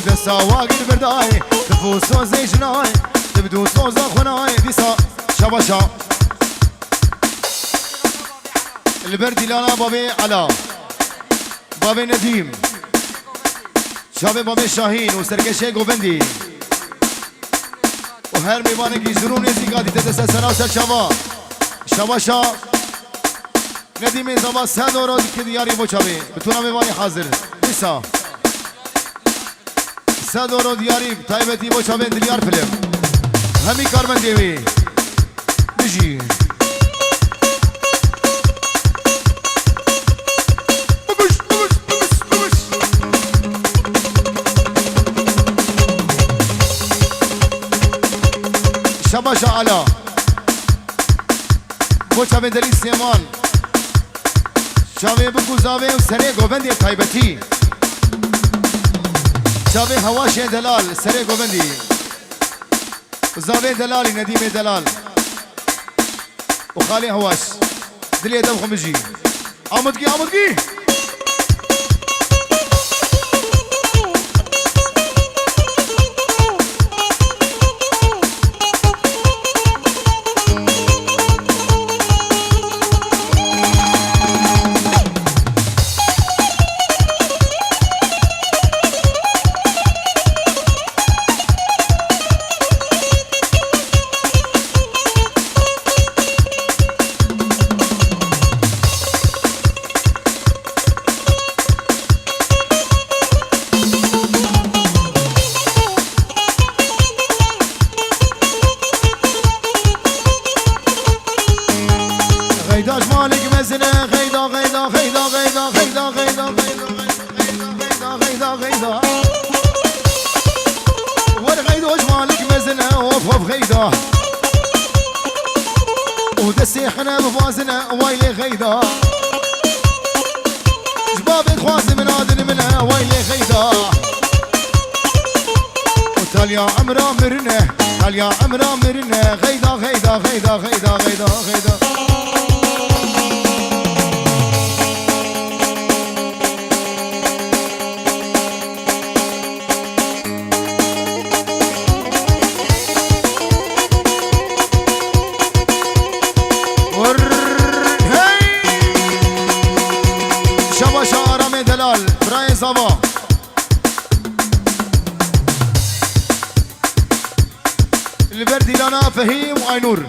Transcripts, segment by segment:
دسا واقل برداي تفوسو زي جناي تبدو صوزا خناي ديسا شباشا البردي لانا بابي علا بابي نديم شابه بابي شاهين وسرقشي گوبندي وهر ميوانه کی جرون زیگادی تدسا سنا سر شوا شباشا ندیم زبا سه دورا که دیاری بچاوی بتونم میوانی حاضر نیسا سه دورا دیاری تایبتی بچاوی دلیار فیلم همی کارمن دیوی بجی شباشا علا بچاوی دلی سیمان شاوه بگو زاوه و سره گوبندی تایبتی شاوه هواش دلال سره گوبندی زاوه دلالی ندیم دلال و خالی هواش دلی دم خمجی آمدگی آمدگی غيداش مالك مزنة غيدا غيدا غيدا غيدا غيدا غيدا غيدا غيدا غيدا والغيداش مالك مزنة وف وف غيدا ودسي حنا بفازنا ويلي غيدا جبابي خواسي من عادل منها ويلي غيدا وتاليا عمرا مرنه تاليا عمرا مرنه غيدا غيدا غيدا غيدا غيدا غيدا براي زبا البردي لنا فهيم وعينور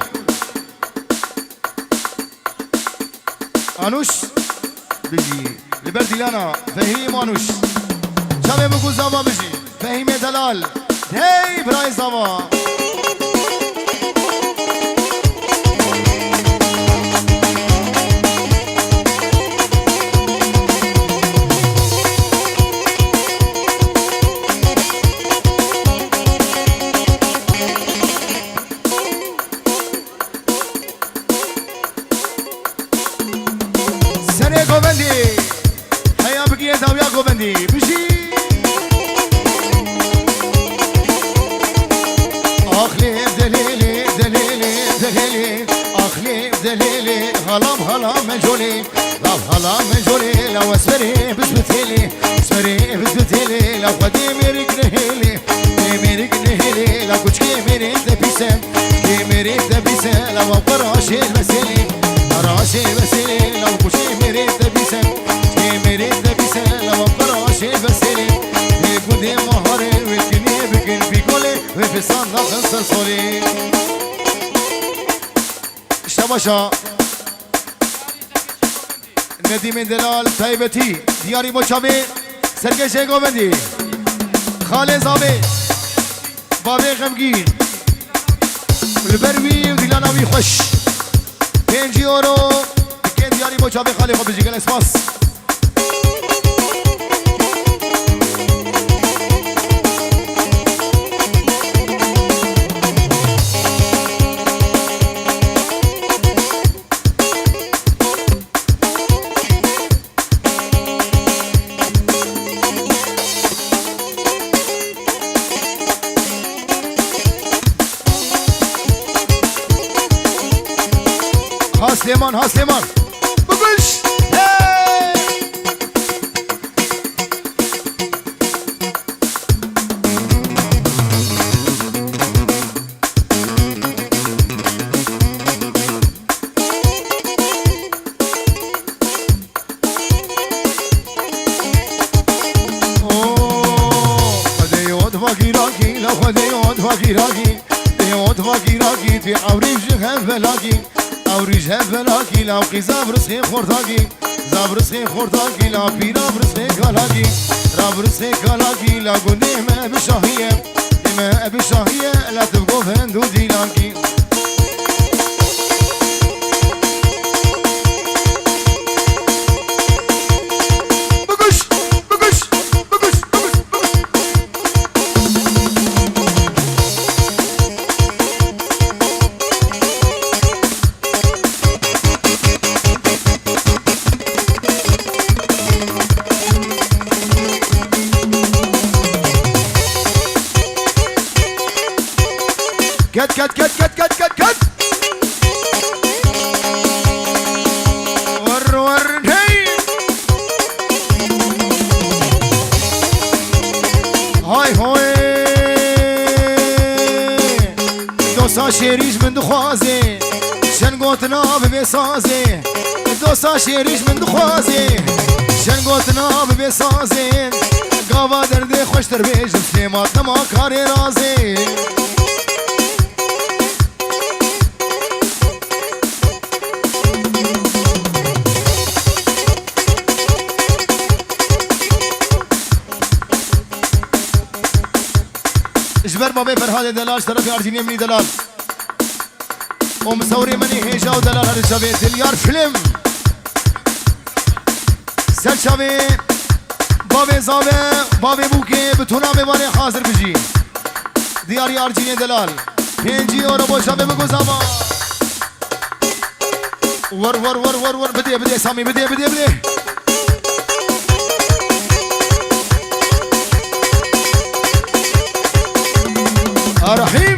انوش بيجي البردي لنا فهيم وانوش شبه بقول زبا بيجي فهيم دلال هي براي زبا گوبندی بشی آخلی دلیلی دلیلی دلیلی آخلی دلیلی هلام هلام مجولی لو هلام مجولی لو اسمري بسبتيلي اسمري بسبتيلي لو خدي ميرك نهيلي ميرك نهيلي لو كوشكي ميرك دبيسم كي ميرك دبيسم لو قراشي المسيلي قراشي المسيلي لو كوشكي ميرك دبيسم كي ميرك دبيسم لو قراشي المسيلي بيقودي مهاري ويكني بكن بيقولي وفي صندوق الصلصولي اشتباشا ندیم دلال تایبتی دیاری مچابه سرگش گوبندی خاله زابه بابه غمگین البروی و دیلاناوی خوش 5 یورو که دیاری مچابه خاله خوب بجیگل اسماس Hasleman, Hasleman. Babuş. Hey! فقيراكي يوت فقيراكي في عوريج هفلاكي عوريج هفلاكي لا قيزا برسخي خورتاكي زابرسخي خورتاكي لا بينا برسخي كالاكي رابرسخي كالاكي لا قولي ما بشاهية ما بشاهية لا تبقوا فندو ديلاكي كت كت كت كت كت كت كت ور ور هي هاي هاي دوسا شيريش من دخوازي شن قوتنا ببسازي دوسا شيريش من دخوازي شن قوتنا ببسازي قابا دردي خوش تربيج بسليمات ما كاري رازي جبر بابي فرهاد دلال طرف ارجيني مني دلال ومصوري مني هيجا ودلال هذا شباب دليار فيلم سر شباب بابي زابه بابي بوكي بتونا بباني حاضر بجي دياري ارجيني دلال بينجي اور ابو شباب بگو زابا ور ور ور ور ور بدي سامي بدي رحيم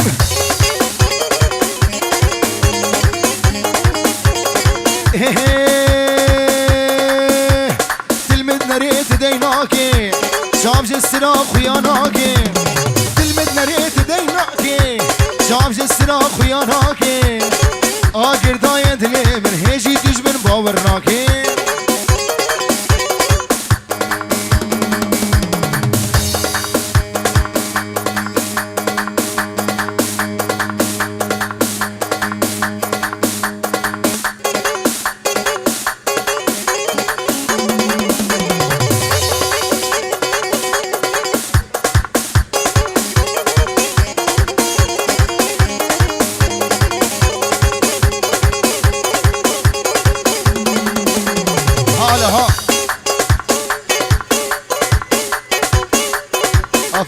تلمد نريت ديناكي شامج السراق خياناكي تلمد نريت ديناكي شامج السراق خياناكي آخر داين دلي من هيجي تجبن باورناكي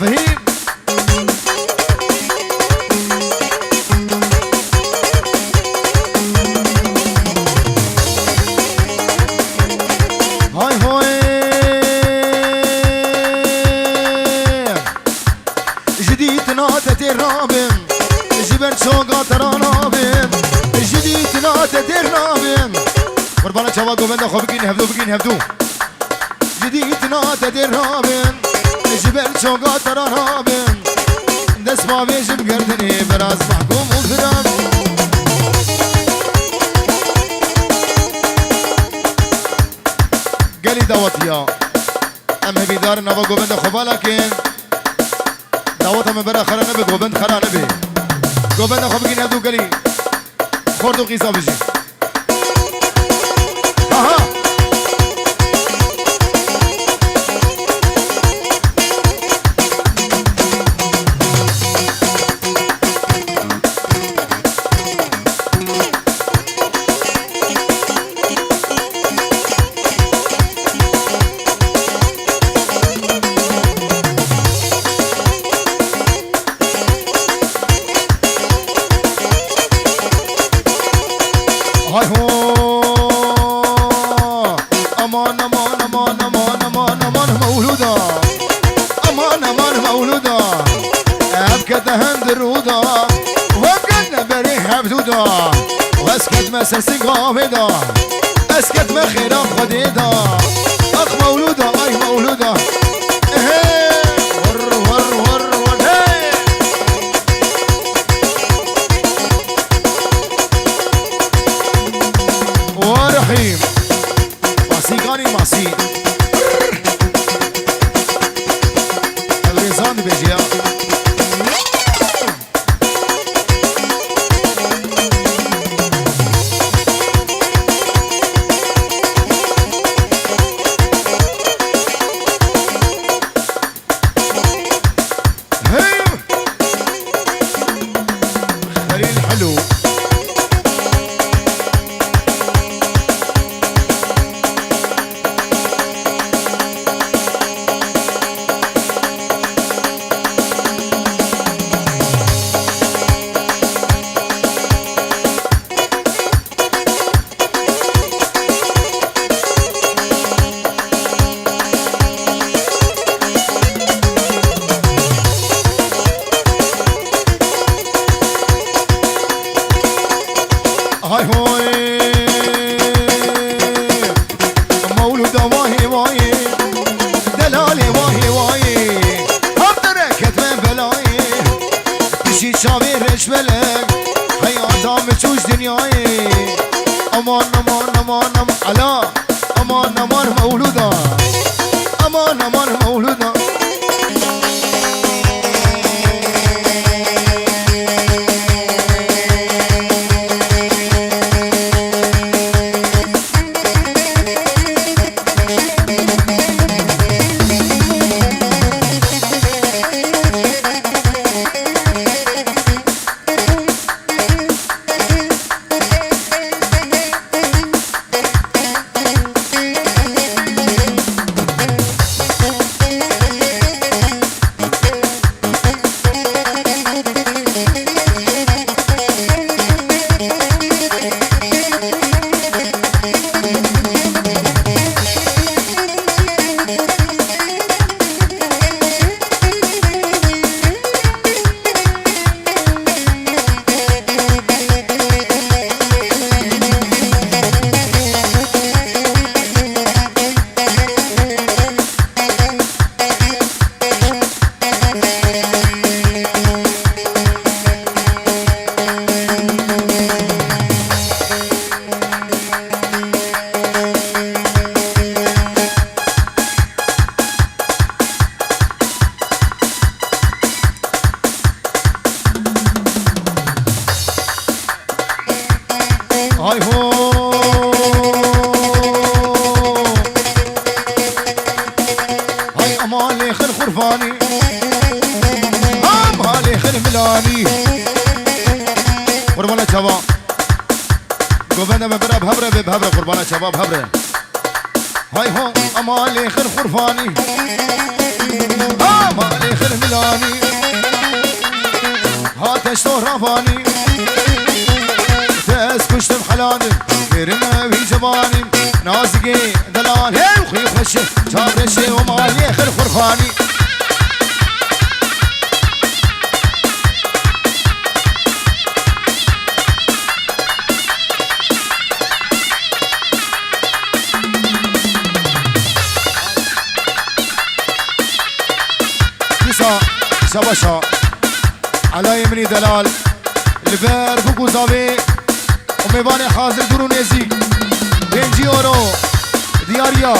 فهيم هاي هاي جديد ناتت الرابم جبر شوقات رانابم جديد ناتت الرابم قربانا شوا قومنا خو بگین هفدو جديد ناتت الرابم جبل شوقات رانابم دست ما بيجم قردني براز محكوم وفرام قالي دعوت يا أما بيدار نبا قوبند خوبا لكن دعوت أما برا خرا نبي قوبند خرا نبي قوبند خوب بگین هفدو قالي خوردو قيسا بجي آها هاي هو امان امان امان امان امان امان مولودا امان امان مولودا ابكت هند الرودا وابكت نبري حبدودا واسكت مسرسي قابدا اسكت مخيرا خديدا اخ مولودا اي مولودا ور ور ور ور ورحيم ماسيقاني ماسي الريزان بيجي بلك حياتها متشوش دنياي امان امان امان امان على امان امان مولودا امان امان مولودا هاي هو هاي امالي خل خرفاني امالي خل ملاني قربانا شباب قبنا ببرا بهبرة بهبرة قربانا شباب هبرة هاي هو امالي خل خرفاني امالي خل ملاني هاتش رافاني كشتم حلاني كرنا في جباني نازقي دلال هي وخي خشه شاب رشي ومالي خل خرفاني كيسا شبشا على يمني دلال البير بوكو زابي وميباني حاضر درو نزيك 5 يورو دياريا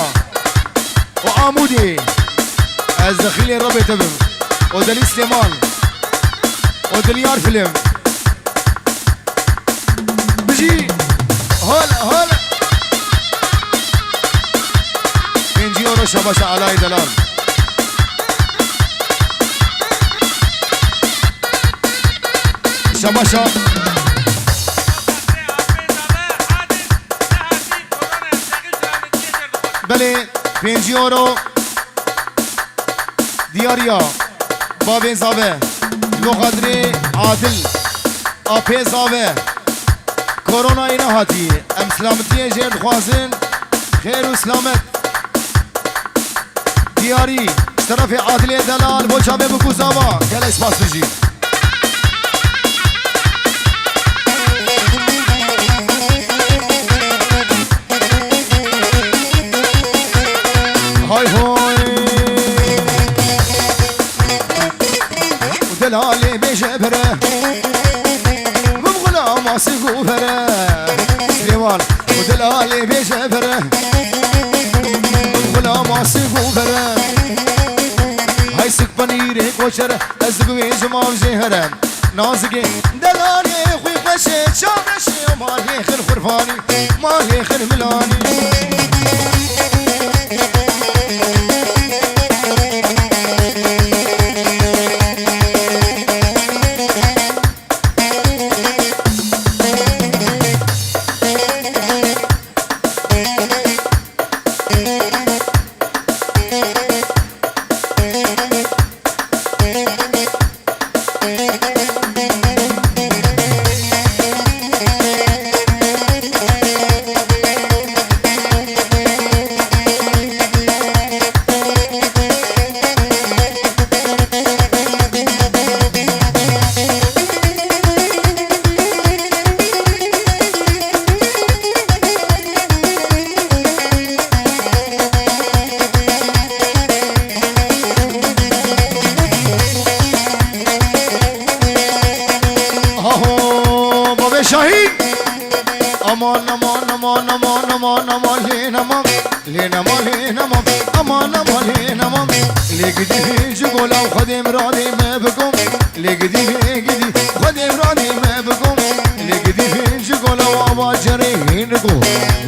وعامودي الزخيلي الربي تبم ودلي سليمان ودليار فيلم بجي هلا هلا 5 يورو شباشا علاي دلال شباشا بله 5 يورو دياريا بابين زاوه لو قدري عادل آپی زاوه کرونا اینا هاتی ام سلامتی جرد خوازن خیر و سلامت دیاری طرف عادل دلال بو چابه بکو زاوا گل اسپاس بجی هاي هاي ودلالي بجبره بمغلا ما سيقوفره سليمان ودلالي بجبره بمغلا ما سيقوفره هاي سك بنيري كوشره ازقوي جمام جهره نازقي دلالي خوي قشي شابشي مالي خل خرفاني مالي خل ملاني امان امان امان امان امان امان لين امان لين امان لين امان امان امان لين امان لقدي هيج قولا وخدم راني ما بكم لقدي هيجدي خدم راني ما بكم لقدي هيج قولا وابا جريهنكم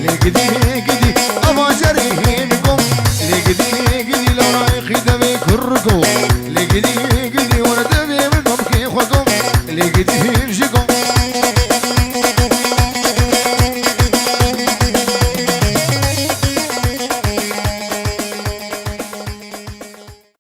لقدي هيجدي ابا جريهنكم لقدي هيجدي لو رايخي دمي كركم لقدي هيجدي